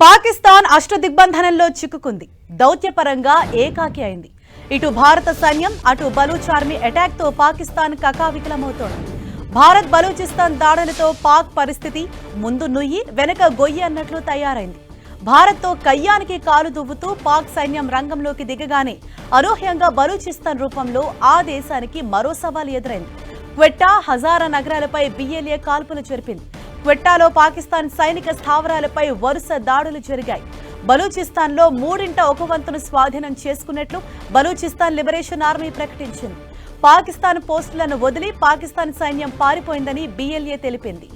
పాకిస్తాన్ అష్టదిగ్బంధనంలో చిక్కుకుంది. దౌత్యపరంగా ఏకాకి అయింది. ఇటు భారత సైన్యం అటు బలూచ్ ఆర్మీ అటాక్ తో పాకిస్తాన్ కకావికలమవుతోంది. భారత్ బలూచిస్తాన్ దాడులతో పాక్ పరిస్థితి ముందు నుయ్యి వెనక గొయ్యి అన్నట్లు తయారైంది. భారత్తో కయ్యానికి కాలు దువ్వుతూ పాక్ సైన్యం రంగంలోకి దిగగానే అనూహ్యంగా బలూచిస్తాన్ రూపంలో ఆ దేశానికి మరో సవాల్ ఎదురైంది. క్వెట్టా, హజారా నగరాలపై బిఎల్ఏ కాల్పులు జరిపింది. క్వెట్టాలో పాకిస్తాన్ సైనిక స్థావరాలపై వరుస దాడులు జరిగాయి. బలూచిస్తాన్లో 1/3 స్వాధీనం చేసుకున్నట్లు బలూచిస్తాన్ లిబరేషన్ ఆర్మీ ప్రకటించింది. పాకిస్తాన్ పోస్టులను వదిలి పాకిస్తాన్ సైన్యం పారిపోయిందని బిఎల్ఏ తెలిపింది.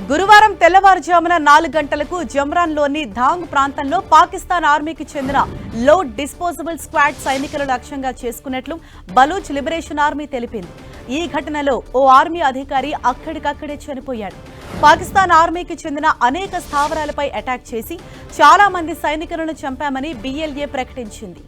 గురువారం తెల్లవారుజామున 4 గంటలకు జమ్రాన్లోని ధాంగ్ ప్రాంతంలో పాకిస్తాన్ ఆర్మీకి చెందిన లోడ్ డిస్పోజబుల్ స్క్వాడ్ సైనికులు లక్ష్యంగా చేసుకున్నట్లు బలూచ్ లిబరేషన్ ఆర్మీ తెలిపింది. ఈ ఘటనలో ఓ ఆర్మీ అధికారి అక్కడికక్కడే చనిపోయాడు. పాకిస్తాన్ ఆర్మీకి చెందిన అనేక స్థావరాలపై అటాక్ చేసి చాలా మంది సైనికులను చంపామని బిఎల్ఏ ప్రకటించింది.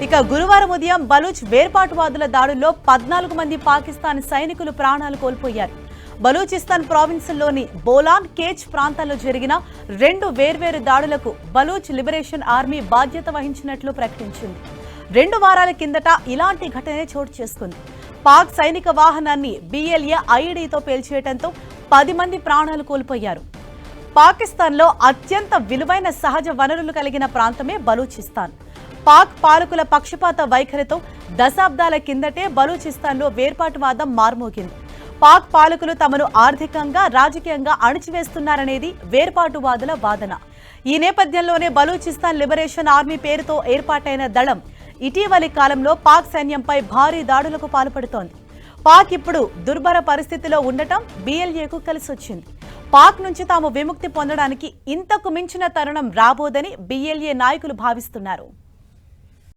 ఇక గురువారం ఉదయం బలూచ్ వేర్పాటువాదుల దాడుల్లో 14 మంది పాకిస్తాన్ సైనికులు ప్రాణాలు కోల్పోయారు. బలూచిస్తాన్ ప్రావిన్స్లోని బోలాన్, కేచ్ ప్రాంతాల్లో జరిగిన 2 వేర్వేరు దాడులకు బలూచ్ లిబరేషన్ ఆర్మీ బాధ్యత వహించినట్లు ప్రకటించింది. 2 వారాల కిందట ఇలాంటి ఘటనే చోటు చేసుకుంది. పాక్ సైనిక వాహనాన్ని బిఎల్ఏ ఐఈడీతో పేల్చేయడంతో 10 మంది ప్రాణాలు కోల్పోయారు. పాకిస్తాన్లో అత్యంత విలువైన సహజ వనరులు కలిగిన ప్రాంతమే బలూచిస్తాన్. పాక్ పాలకుల పక్షపాత వైఖరితో దశాబ్దాల కిందటే బలూచిస్తాన్లో వేర్పాటువాదం మార్మోగింది. పాక్ పాలకులు తమను ఆర్థికంగా, రాజకీయంగా అణచివేస్తున్నారనేది వేర్పాటువాదుల వాదన. ఈ నేపథ్యంలోనే బలూచిస్తాన్ లిబరేషన్ ఆర్మీ పేరుతో ఏర్పాటైన దళం ఇటీవలి కాలంలో పాక్ సైన్యంపై భారీ దాడులకు పాల్పడుతోంది. పాక్ ఇప్పుడు దుర్భర పరిస్థితిలో ఉండటం బిఎల్ఏకు కలిసొచ్చింది. పాక్ నుంచి తాము విముక్తి పొందడానికి ఇంతకు మించిన తరుణం రాబోదని బిఎల్ఏ నాయకులు భావిస్తున్నారు.